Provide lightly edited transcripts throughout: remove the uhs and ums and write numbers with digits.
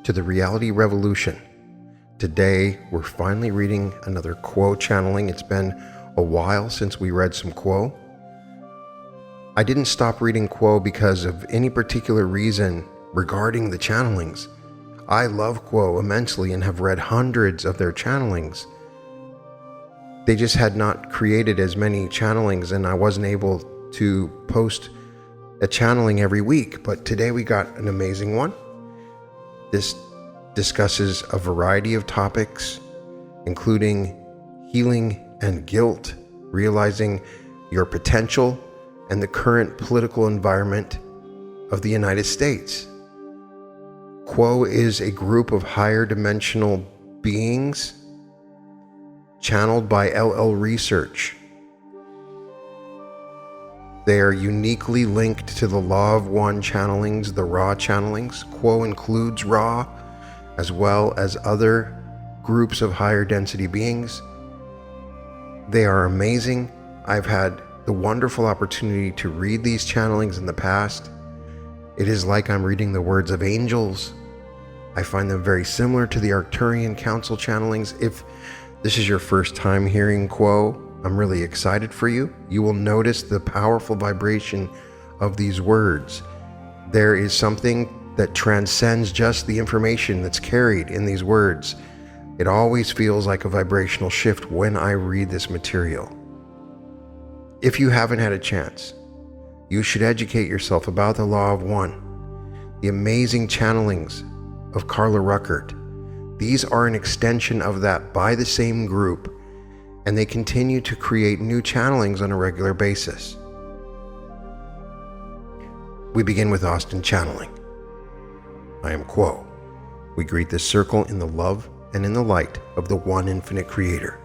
to the Reality Revolution. Today, we're finally reading another Quo channeling. It's been a while since we read some Quo. I didn't stop reading Quo because of any particular reason regarding the channelings. I love Quo immensely and have read hundreds of their channelings. They just had not created as many channelings, and I wasn't able to post a channeling every week, but today we got an amazing one. This discusses a variety of topics, including healing and guilt, realizing your potential, and the current political environment of the United States. Quo is a group of higher dimensional beings channeled by LL Research. They are uniquely linked to the Law of One channelings, the Ra channelings. Quo includes Ra, as well as other groups of higher density beings. They are amazing. I've had the wonderful opportunity to read these channelings in the past. It is like I'm reading the words of angels. I find them very similar to the Arcturian Council channelings. If this is your first time hearing Quo, I'm really excited for you. You will notice the powerful vibration of these words. There is something that transcends just the information that's carried in these words. It always feels like a vibrational shift when I read this material. If you haven't had a chance, you should educate yourself about the Law of One, the amazing channelings of Carla Ruckert. These are an extension of that by the same group, and they continue to create new channelings on a regular basis. We begin with Austin channeling. I am Quo. We greet this circle in the love and in the light of the one infinite creator.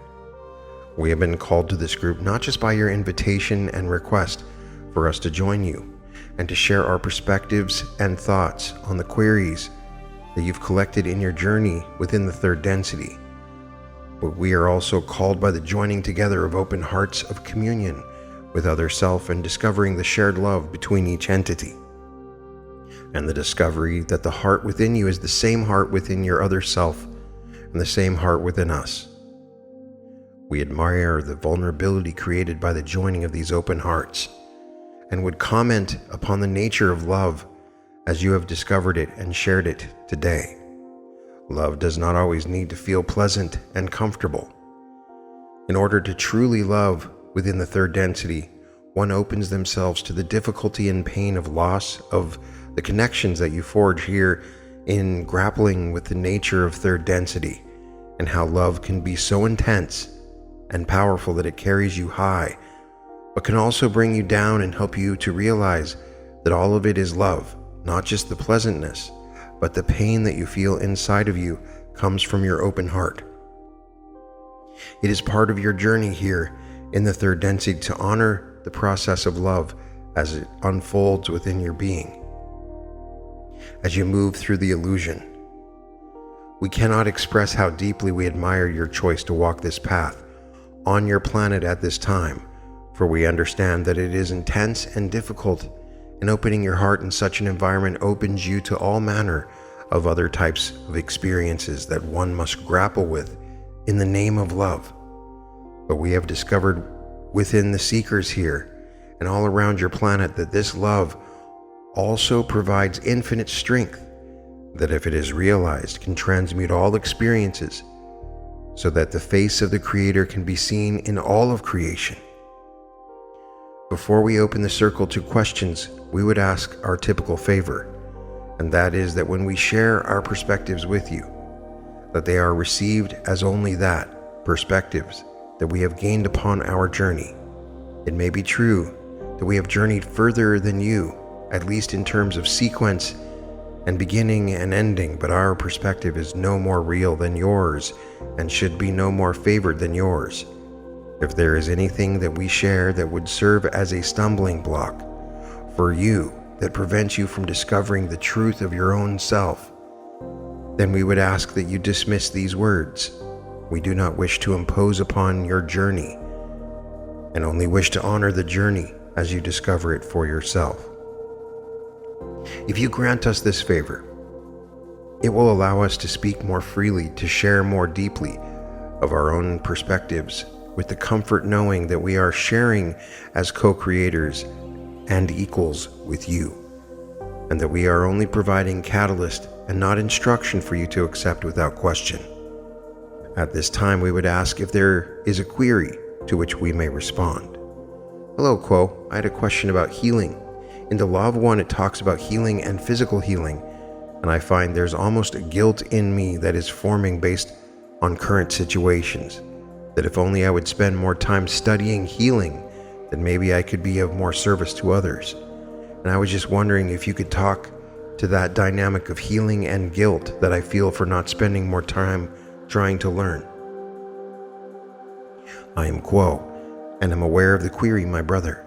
We have been called to this group not just by your invitation and request for us to join you and to share our perspectives and thoughts on the queries that you've collected in your journey within the third density, but we are also called by the joining together of open hearts of communion with other self and discovering the shared love between each entity, and the discovery that the heart within you is the same heart within your other self and the same heart within us. We admire the vulnerability created by the joining of these open hearts and would comment upon the nature of love as you have discovered it and shared it today. Love does not always need to feel pleasant and comfortable. In order to truly love within the third density, one opens themselves to the difficulty and pain of loss of the connections that you forge here in grappling with the nature of third density, and how love can be so intense and powerful that it carries you high, but can also bring you down and help you to realize that all of it is love, not just the pleasantness, but the pain that you feel inside of you comes from your open heart. It is part of your journey here in the third density to honor the process of love as it unfolds within your being. As you move through the illusion, we cannot express how deeply we admire your choice to walk this path on your planet at this time, for we understand that it is intense and difficult, and opening your heart in such an environment opens you to all manner of other types of experiences that one must grapple with in the name of love. But we have discovered within the seekers here and all around your planet that this love also provides infinite strength that, if it is realized, can transmute all experiences so that the face of the Creator can be seen in all of creation. Before we open the circle to questions, we would ask our typical favor, and that is that when we share our perspectives with you, that they are received as only that, perspectives that we have gained upon our journey. It may be true that we have journeyed further than you, at least in terms of sequence and beginning and ending, but our perspective is no more real than yours and should be no more favored than yours. If there is anything that we share that would serve as a stumbling block for you that prevents you from discovering the truth of your own self, then we would ask that you dismiss these words. We do not wish to impose upon your journey and only wish to honor the journey as you discover it for yourself. If you grant us this favor, It will allow us to speak more freely, to share more deeply of our own perspectives, with the comfort knowing that we are sharing as co-creators and equals with you, and that we are only providing catalyst and not instruction for you to accept without question. At this time, we would ask if there is a query to which we may respond. Hello, Quo. I had a question about healing. In the Law of One, it talks about healing and physical healing, and I find there's almost a guilt in me that is forming based on current situations, that if only I would spend more time studying healing, then maybe I could be of more service to others. And I was just wondering if you could talk to that dynamic of healing and guilt that I feel for not spending more time trying to learn. I am Quo, and am aware of the query, my brother.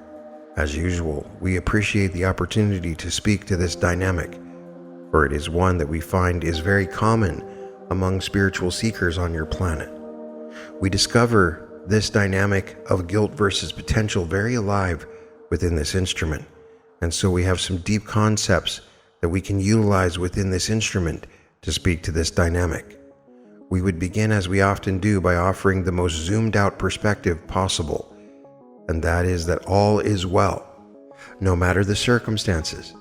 As usual, we appreciate the opportunity to speak to this dynamic, for it is one that we find is very common among spiritual seekers on your planet. We discover this dynamic of guilt versus potential very alive within this instrument, and so we have some deep concepts that we can utilize within this instrument to speak to this dynamic. We would begin, as we often do, by offering the most zoomed out perspective possible, and that is that all is well, no matter the circumstances,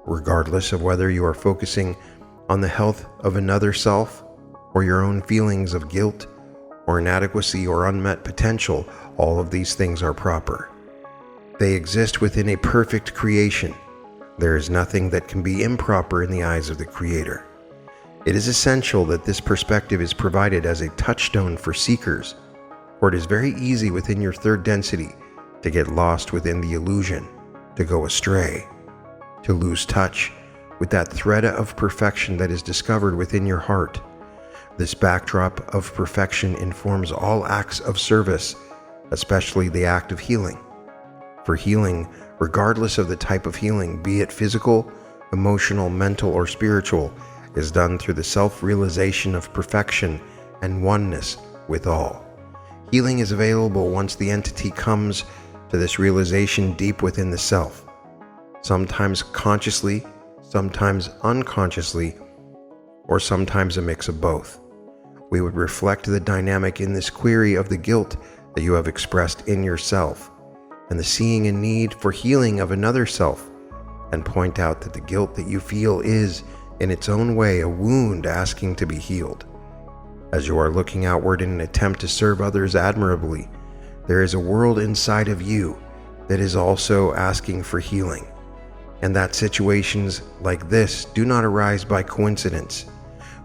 regardless of whether you are focusing on the health of another self or your own feelings of guilt or inadequacy or unmet potential. All of these things are proper. They exist within a perfect creation. There is nothing that can be improper in the eyes of the Creator. It is essential that this perspective is provided as a touchstone for seekers, for it is very easy within your third density to get lost within the illusion, to go astray, to lose touch with that thread of perfection that is discovered within your heart. This backdrop of perfection informs all acts of service, especially the act of healing. For healing, regardless of the type of healing, be it physical, emotional, mental, or spiritual, is done through the self-realization of perfection and oneness with all. Healing is available once the entity comes to this realization deep within the self, sometimes consciously, sometimes unconsciously, or sometimes a mix of both. We would reflect the dynamic in this query of the guilt that you have expressed in yourself, and the seeing a need for healing of another self, and point out that the guilt that you feel is, in its own way, a wound asking to be healed. As you are looking outward in an attempt to serve others admirably, there is a world inside of you that is also asking for healing, and that situations like this do not arise by coincidence.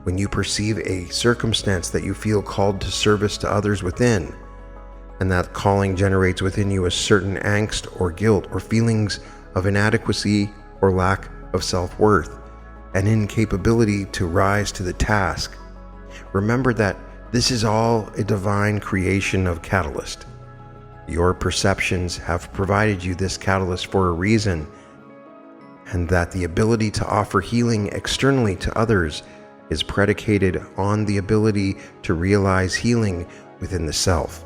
When you perceive a circumstance that you feel called to service to others within, and that calling generates within you a certain angst or guilt or feelings of inadequacy or lack of self-worth, and incapability to rise to the task, remember that this is all a divine creation of catalyst. Your perceptions have provided you this catalyst for a reason, and that the ability to offer healing externally to others is predicated on the ability to realize healing within the self.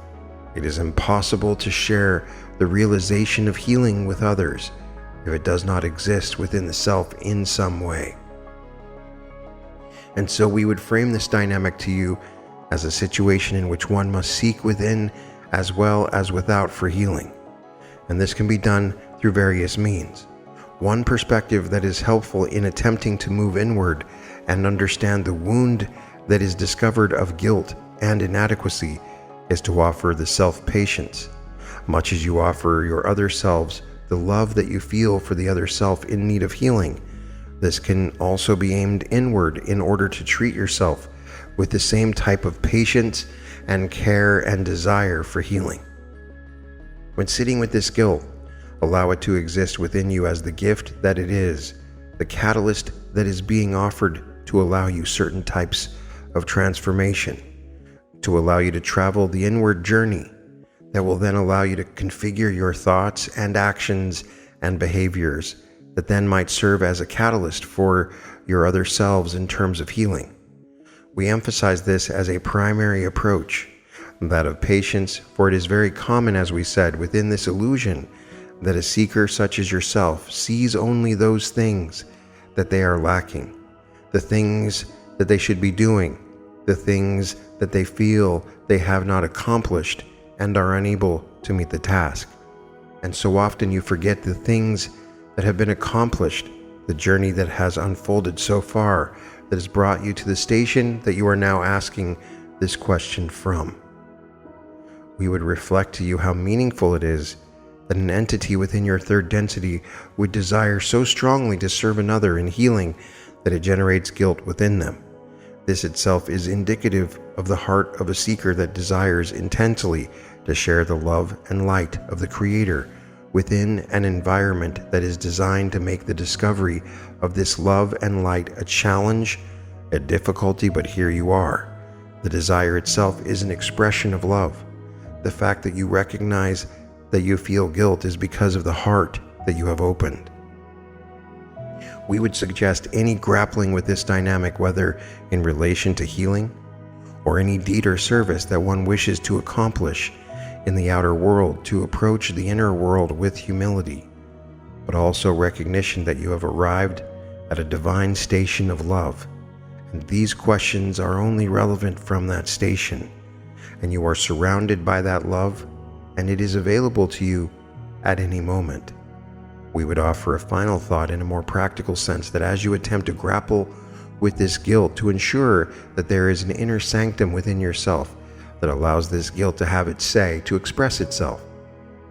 It is impossible to share the realization of healing with others if it does not exist within the self in some way. And so we would frame this dynamic to you as a situation in which one must seek within as well as without for healing. And this can be done through various means. One perspective that is helpful in attempting to move inward and understand the wound that is discovered of guilt and inadequacy is to offer the self patience, much as you offer your other selves the love that you feel for the other self in need of healing. This can also be aimed inward in order to treat yourself with the same type of patience and care and desire for healing. When sitting with this guilt, allow it to exist within you as the gift that it is, the catalyst that is being offered to allow you certain types of transformation, to allow you to travel the inward journey that will then allow you to configure your thoughts and actions and behaviors that then might serve as a catalyst for your other selves in terms of healing. We emphasize this as a primary approach, that of patience, for it is very common, as we said, within this illusion that a seeker such as yourself sees only those things that they are lacking, the things that they should be doing, the things that they feel they have not accomplished and are unable to meet the task. And so often you forget the things that have been accomplished, the journey that has unfolded so far that has brought you to the station that you are now asking this question from. We would reflect to you how meaningful it is that an entity within your third density would desire so strongly to serve another in healing that it generates guilt within them. This itself is indicative of the heart of a seeker that desires intensely to share the love and light of the Creator within an environment that is designed to make the discovery of this love and light a challenge, a difficulty, but here you are. The desire itself is an expression of love. The fact that you recognize that you feel guilt is because of the heart that you have opened. We would suggest any grappling with this dynamic, whether in relation to healing or any deed or service that one wishes to accomplish in the outer world, to approach the inner world with humility, but also recognition that you have arrived at a divine station of love. And these questions are only relevant from that station, and you are surrounded by that love, and it is available to you at any moment. We would offer a final thought in a more practical sense, that as you attempt to grapple with this guilt, to ensure that there is an inner sanctum within yourself that allows this guilt to have its say, to express itself.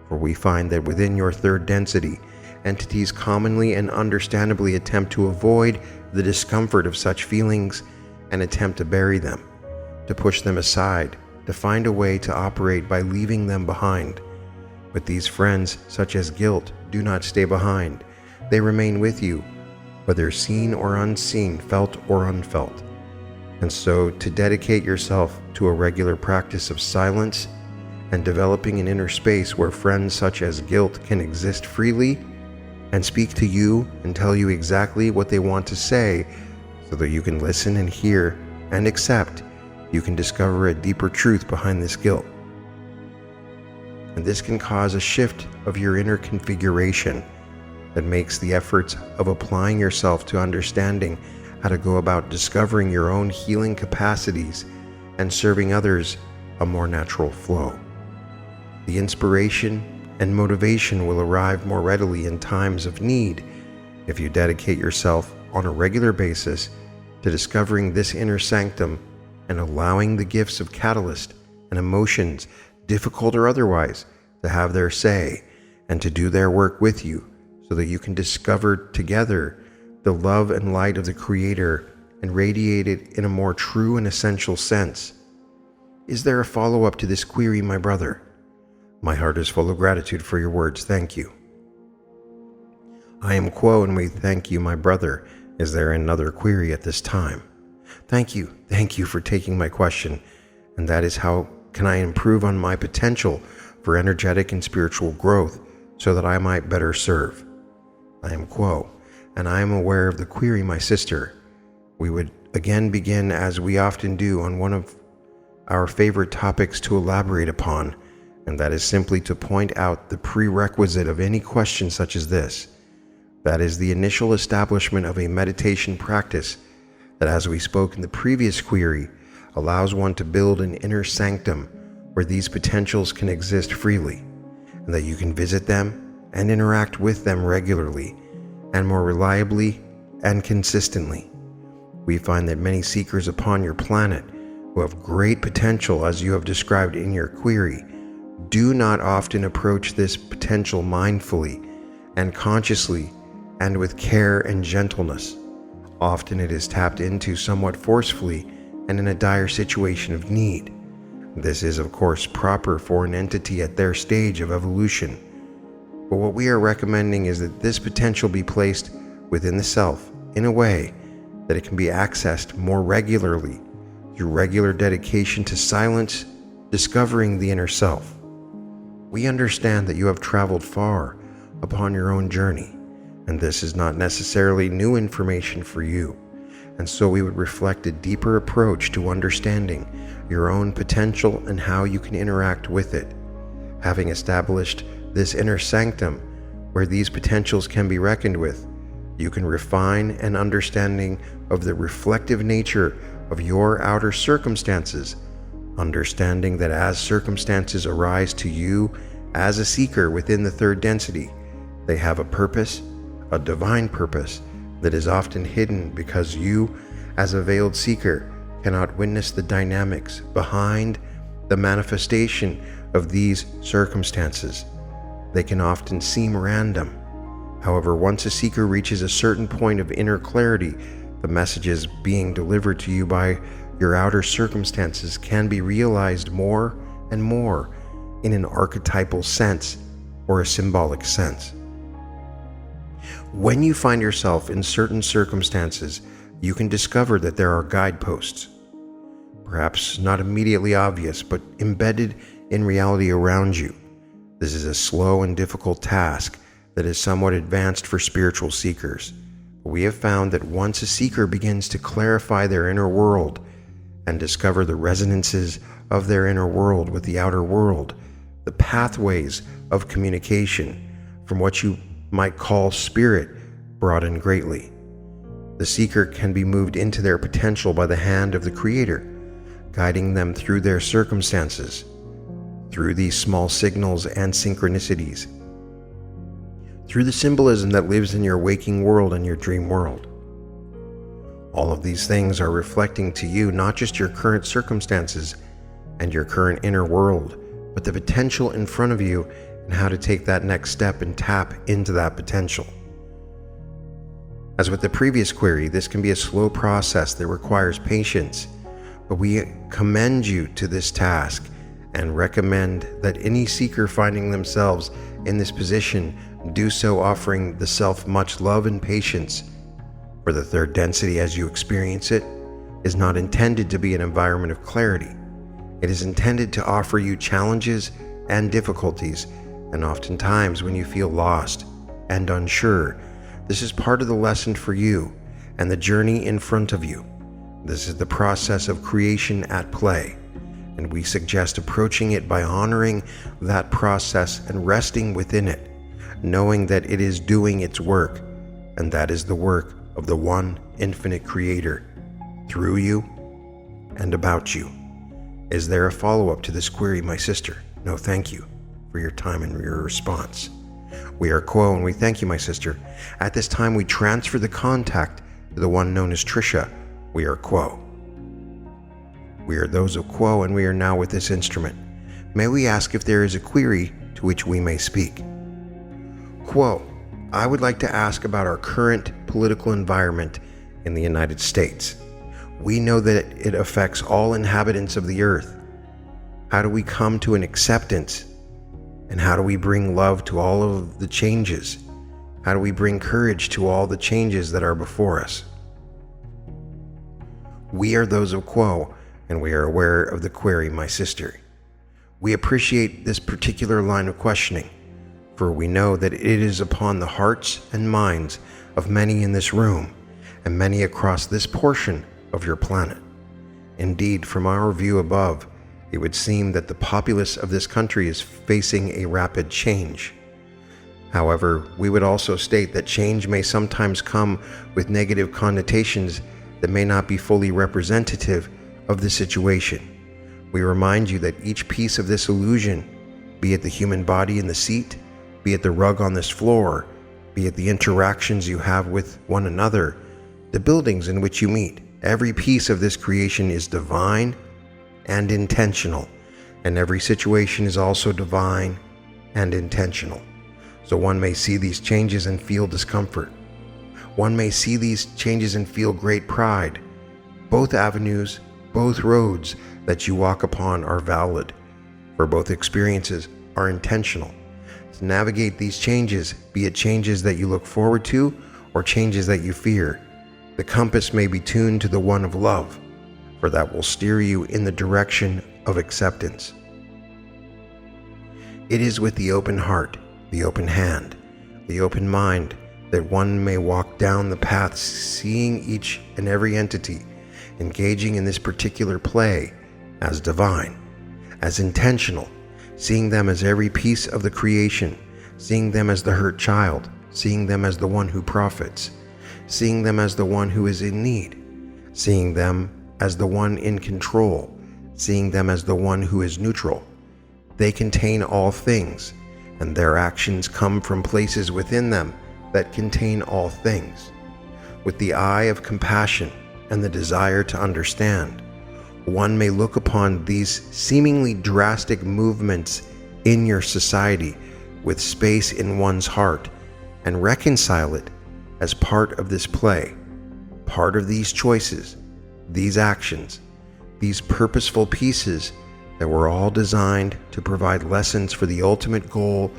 For we find that within your third density, entities commonly and understandably attempt to avoid the discomfort of such feelings and attempt to bury them, to push them aside, to find a way to operate by leaving them behind. But these friends, such as guilt, do not stay behind. They remain with you, whether seen or unseen, felt or unfelt. And so, to dedicate yourself to a regular practice of silence and developing an inner space where friends such as guilt can exist freely and speak to you and tell you exactly what they want to say, so that you can listen and hear and accept, you can discover a deeper truth behind this guilt. And this can cause a shift of your inner configuration that makes the efforts of applying yourself to understanding how to go about discovering your own healing capacities and serving others a more natural flow. The inspiration and motivation will arrive more readily in times of need if you dedicate yourself on a regular basis to discovering this inner sanctum and allowing the gifts of catalyst and emotions, difficult or otherwise, to have their say and to do their work with you, so that you can discover together the love and light of the Creator and radiate it in a more true and essential sense. Is there a follow-up to this query, my brother? My heart is full of gratitude for your words. Thank you. I am Quo, and we thank you, my brother. Is there another query at this time? Thank you for taking my question, and that is, how can I improve on my potential for energetic and spiritual growth so that I might better serve? I am Quo, and I am aware of the query, my sister. We would again begin, as we often do, on one of our favorite topics to elaborate upon, and that is simply to point out the prerequisite of any question such as this. That is the initial establishment of a meditation practice that, as we spoke in the previous query, allows one to build an inner sanctum where these potentials can exist freely, and that you can visit them and interact with them regularly and more reliably and consistently. We find that many seekers upon your planet who have great potential, as you have described in your query, do not often approach this potential mindfully and consciously and with care and gentleness. Often it is tapped into somewhat forcefully and in a dire situation of need. This is, of course, proper for an entity at their stage of evolution. But what we are recommending is that this potential be placed within the self in a way that it can be accessed more regularly through regular dedication to silence, discovering the inner self. We understand that you have traveled far upon your own journey, and this is not necessarily new information for you, and so we would reflect a deeper approach to understanding your own potential and how you can interact with it. Having established this inner sanctum where these potentials can be reckoned with, you can refine an understanding of the reflective nature of your outer circumstances, understanding that as circumstances arise to you as a seeker within the third density, they have a purpose, a divine purpose, that is often hidden because you, as a veiled seeker, cannot witness the dynamics behind the manifestation of these circumstances. They can often seem random. However, once a seeker reaches a certain point of inner clarity, the messages being delivered to you by your outer circumstances can be realized more and more in an archetypal sense or a symbolic sense. When you find yourself in certain circumstances, you can discover that there are guideposts, perhaps not immediately obvious, but embedded in reality around you. This is a slow and difficult task that is somewhat advanced for spiritual seekers. We have found that once a seeker begins to clarify their inner world and discover the resonances of their inner world with the outer world, the pathways of communication from what you might call spirit broaden greatly. The seeker can be moved into their potential by the hand of the Creator, guiding them through their circumstances, through these small signals and synchronicities, through the symbolism that lives in your waking world and your dream world. All of these things are reflecting to you not just your current circumstances and your current inner world, but the potential in front of you and how to take that next step and tap into that potential. As with the previous query, this can be a slow process that requires patience, but we commend you to this task and recommend that any seeker finding themselves in this position do so offering the self much love and patience, for the third density as you experience it is not intended to be an environment of clarity. It is intended to offer you challenges and difficulties, and oftentimes when you feel lost and unsure, this is part of the lesson for you and the journey in front of you. This is the process of creation at play, and we suggest approaching it by honoring that process and resting within it, knowing that it is doing its work, and that is the work of the one infinite Creator through you and about you. Is there a follow-up to this query, my sister? No, thank you for your time and your response. We are Quo, and we thank you, my sister. At this time, we transfer the contact to the one known as Trisha. We are Quo. We are those of Quo, and we are now with this instrument. May we ask if there is a query to which we may speak? Quo, I would like to ask about our current political environment in the United States. We know that it affects all inhabitants of the earth. How do we come to an acceptance? And how do we bring love to all of the changes? How do we bring courage to all the changes that are before us? We are those of Quo, and we are aware of the query, my sister. We appreciate this particular line of questioning, for we know that it is upon the hearts and minds of many in this room and many across this portion of your planet. Indeed, from our view above, it would seem that the populace of this country is facing a rapid change. However, we would also state that change may sometimes come with negative connotations that may not be fully representative of the situation. We remind you that each piece of this illusion, be it the human body in the seat, be it the rug on this floor, be it the interactions you have with one another, the buildings in which you meet, every piece of this creation is divine and intentional, and every situation is also divine and intentional. So one may see these changes and feel discomfort. One may see these changes and feel great pride. Both avenues, both roads that you walk upon are valid, for both experiences are intentional. To navigate these changes, be it changes that you look forward to or changes that you fear, the compass may be tuned to the one of love, for that will steer you in the direction of acceptance. It is with the open heart, the open hand, the open mind that one may walk down the path, seeing each and every entity engaging in this particular play as divine, as intentional, seeing them as every piece of the creation, seeing them as the hurt child, seeing them as the one who profits, seeing them as the one who is in need, seeing them as the one in control, seeing them as the one who is neutral. They contain all things, and their actions come from places within them that contain all things. With the eye of compassion and the desire to understand, one may look upon these seemingly drastic movements in your society with space in one's heart and reconcile it as part of this play, part of these choices, these actions, these purposeful pieces that were all designed to provide lessons for the ultimate goal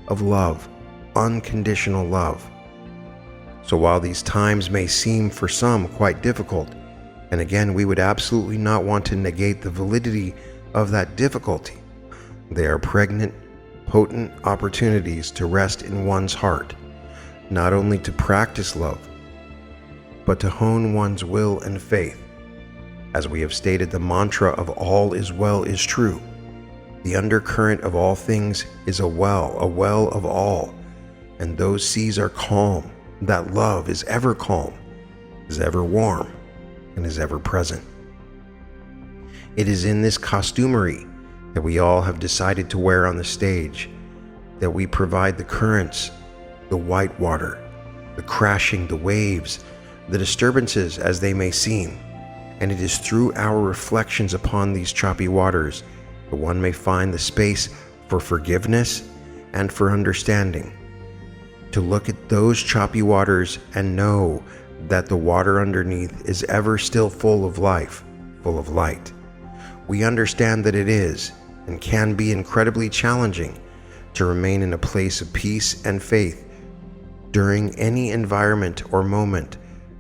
of love, unconditional love. So while these times may seem for some quite difficult, and again, we would absolutely not want to negate the validity of that difficulty, they are pregnant, potent opportunities to rest in one's heart, not only to practice love, but to hone one's will and faith. As we have stated, the mantra of all is well is true. The undercurrent of all things is a well of all, and those seas are calm. That love is ever calm, is ever warm, and is ever present. It is in this costumery that we all have decided to wear on the stage that we provide the currents, the white water, the crashing, the waves, the disturbances as they may seem. And it is through our reflections upon these choppy waters that one may find the space for forgiveness and for understanding. To look at those choppy waters and know that the water underneath is ever still full of life, full of light. We understand that it is and can be incredibly challenging to remain in a place of peace and faith during any environment or moment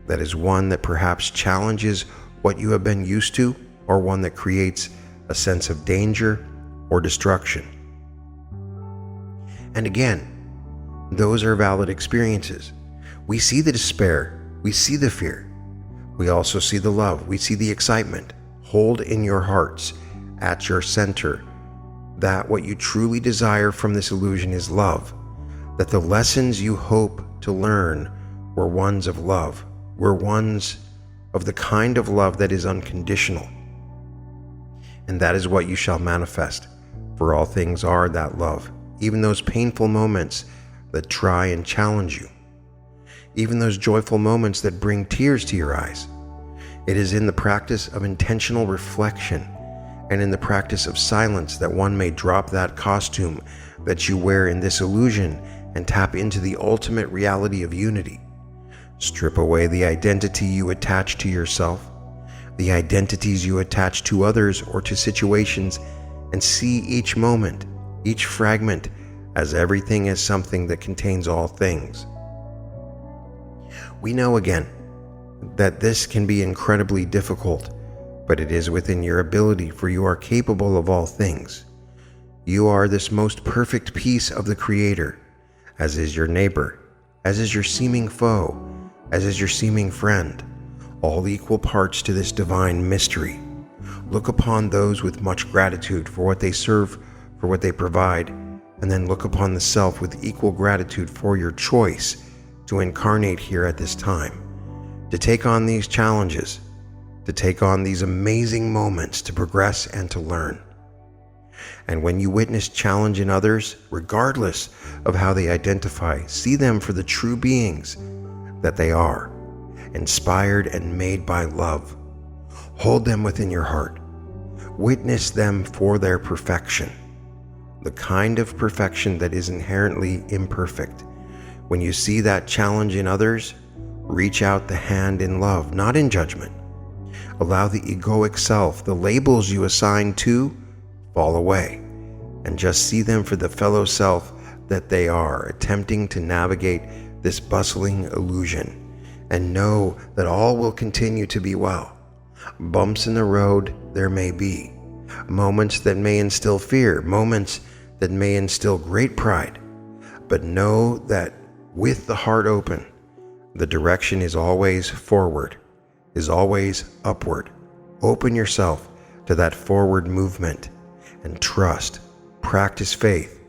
that is one that perhaps challenges what you have been used to, or one that creates a sense of danger or destruction. And again, those are valid experiences. We see the despair, we see the fear, we also see the love, we see the excitement. Hold in your hearts, at your center, that what you truly desire from this illusion is love, that the lessons you hope to learn were ones of love, were ones of the kind of love that is unconditional. And that is what you shall manifest, for all things are that love, even those painful moments that try and challenge you, even those joyful moments that bring tears to your eyes. It is in the practice of intentional reflection and in the practice of silence that one may drop that costume that you wear in this illusion and tap into the ultimate reality of unity. Strip away the identity you attach to yourself, the identities you attach to others or to situations, and see each moment, each fragment, as everything as something that contains all things. We know again that this can be incredibly difficult, but it is within your ability, for you are capable of all things. You are this most perfect piece of the Creator, as is your neighbor, as is your seeming foe, as is your seeming friend, all equal parts to this divine mystery. Look upon those with much gratitude for what they serve, for what they provide, and then look upon the self with equal gratitude for your choice to incarnate here at this time, to take on these challenges, to take on these amazing moments, to progress and to learn. And when you witness challenge in others, regardless of how they identify, see them for the true beings that they are, inspired and made by love. Hold them within your heart. Witness them for their perfection, the kind of perfection that is inherently imperfect. When you see that challenge in others, reach out the hand in love, not in judgment. Allow the egoic self, the labels you assign to, fall away, and just see them for the fellow self that they are, attempting to navigate this bustling illusion, and know that all will continue to be well. Bumps in the road there may be, moments that may instill fear, moments that may instill great pride, but know that with the heart open, the direction is always forward, is always upward. Open yourself to that forward movement and trust, practice faith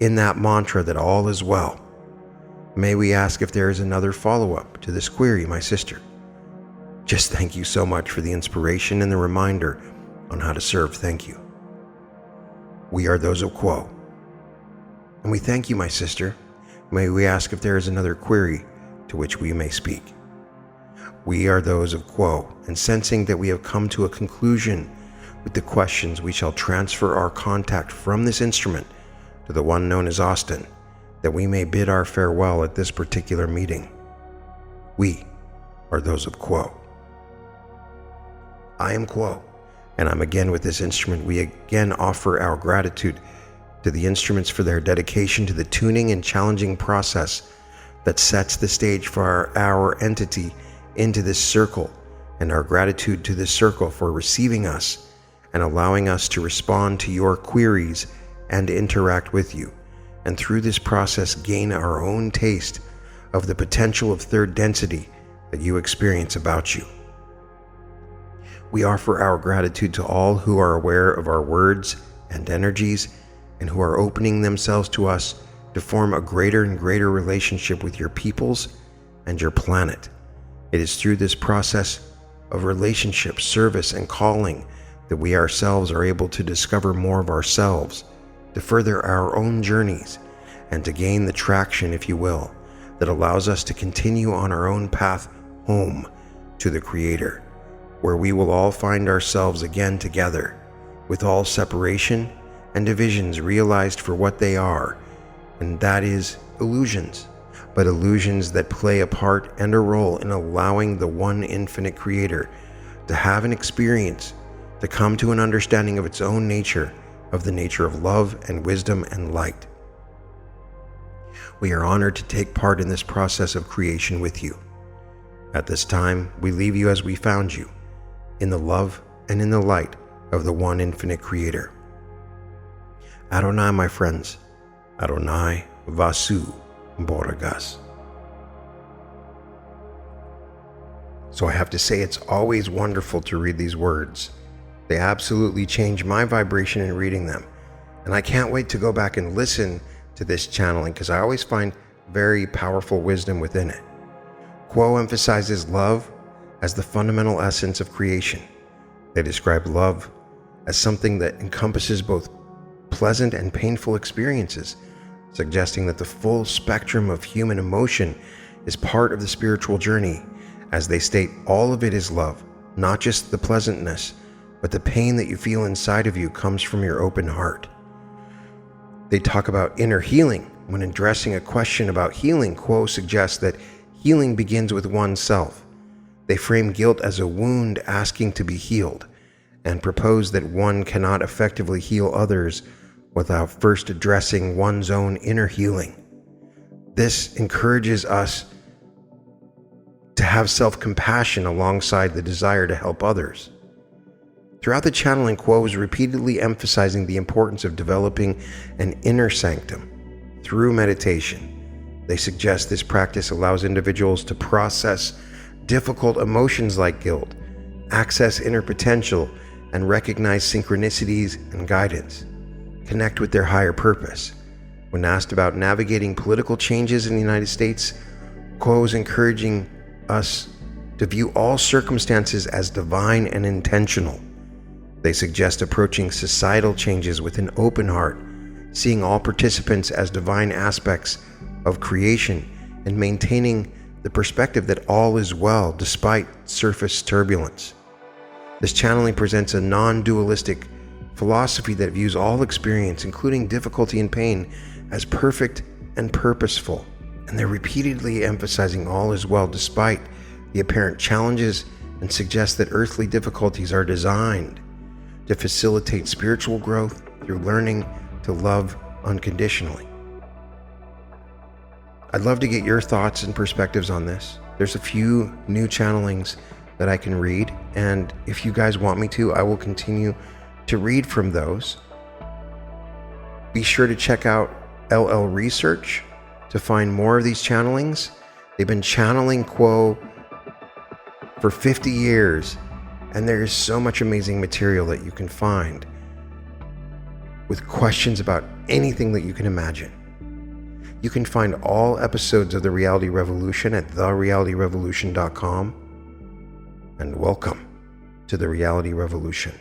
in that mantra that all is well. May we ask if there is another follow-up to this query, my sister? Just thank you so much for the inspiration and the reminder on how to serve. Thank you. We are those of Quo. And we thank you, my sister. May we ask if there is another query to which we may speak? We are those of Quo, and sensing that we have come to a conclusion with the questions, we shall transfer our contact from this instrument to the one known as Austin, that we may bid our farewell at this particular meeting. We are those of Quo. I am Quo, and I'm again with this instrument. We again offer our gratitude to the instruments for their dedication to the tuning and challenging process that sets the stage for our entity into this circle, and our gratitude to this circle for receiving us and allowing us to respond to your queries and interact with you, and through this process gain our own taste of the potential of third density that you experience about you. We offer our gratitude to all who are aware of our words and energies and who are opening themselves to us to form a greater and greater relationship with your peoples and your planet. It is through this process of relationship, service, and calling that we ourselves are able to discover more of ourselves, to further our own journeys, and to gain the traction, if you will, that allows us to continue on our own path home to the Creator, where we will all find ourselves again together, with all separation and divisions realized for what they are, and that is illusions, but illusions that play a part and a role in allowing the one infinite Creator to have an experience, to come to an understanding of its own nature, of the nature of love and wisdom and light. We are honored to take part in this process of creation with you. At this time, we leave you as we found you, in the love and in the light of the one infinite Creator. Adonai, my friends, Adonai Vasu Boragas. So I have to say, it's always wonderful to read these words. They absolutely change my vibration in reading them. And I can't wait to go back and listen to this channeling, because I always find very powerful wisdom within it. Quo emphasizes love as the fundamental essence of creation. They describe love as something that encompasses both pleasant and painful experiences, suggesting that the full spectrum of human emotion is part of the spiritual journey. As they state, all of it is love, not just the pleasantness, but the pain that you feel inside of you comes from your open heart. They talk about inner healing. When addressing a question about healing, Quo suggests that healing begins with oneself. They frame guilt as a wound asking to be healed, and propose that one cannot effectively heal others without first addressing one's own inner healing. This encourages us to have self-compassion alongside the desire to help others. Throughout the channeling, Quo is repeatedly emphasizing the importance of developing an inner sanctum through meditation. They suggest this practice allows individuals to process difficult emotions like guilt, access inner potential, and recognize synchronicities and guidance, connect with their higher purpose. When asked about navigating political changes in the United States, Quo is encouraging us to view all circumstances as divine and intentional. They suggest approaching societal changes with an open heart, seeing all participants as divine aspects of creation, and maintaining the perspective that all is well despite surface turbulence. This channeling presents a non-dualistic philosophy that views all experience, including difficulty and pain, as perfect and purposeful, and they're repeatedly emphasizing all is well despite the apparent challenges, and suggest that earthly difficulties are designed to facilitate spiritual growth through learning to love unconditionally. I'd love to get your thoughts and perspectives on this. There's a few new channelings that I can read, and if you guys want me to, I will continue to read from those. Be sure to check out LL Research to find more of these channelings. They've been channeling Quo for 50 years, and there is so much amazing material that you can find with questions about anything that you can imagine. You can find all episodes of The Reality Revolution at therealityrevolution.com. And welcome to The Reality Revolution.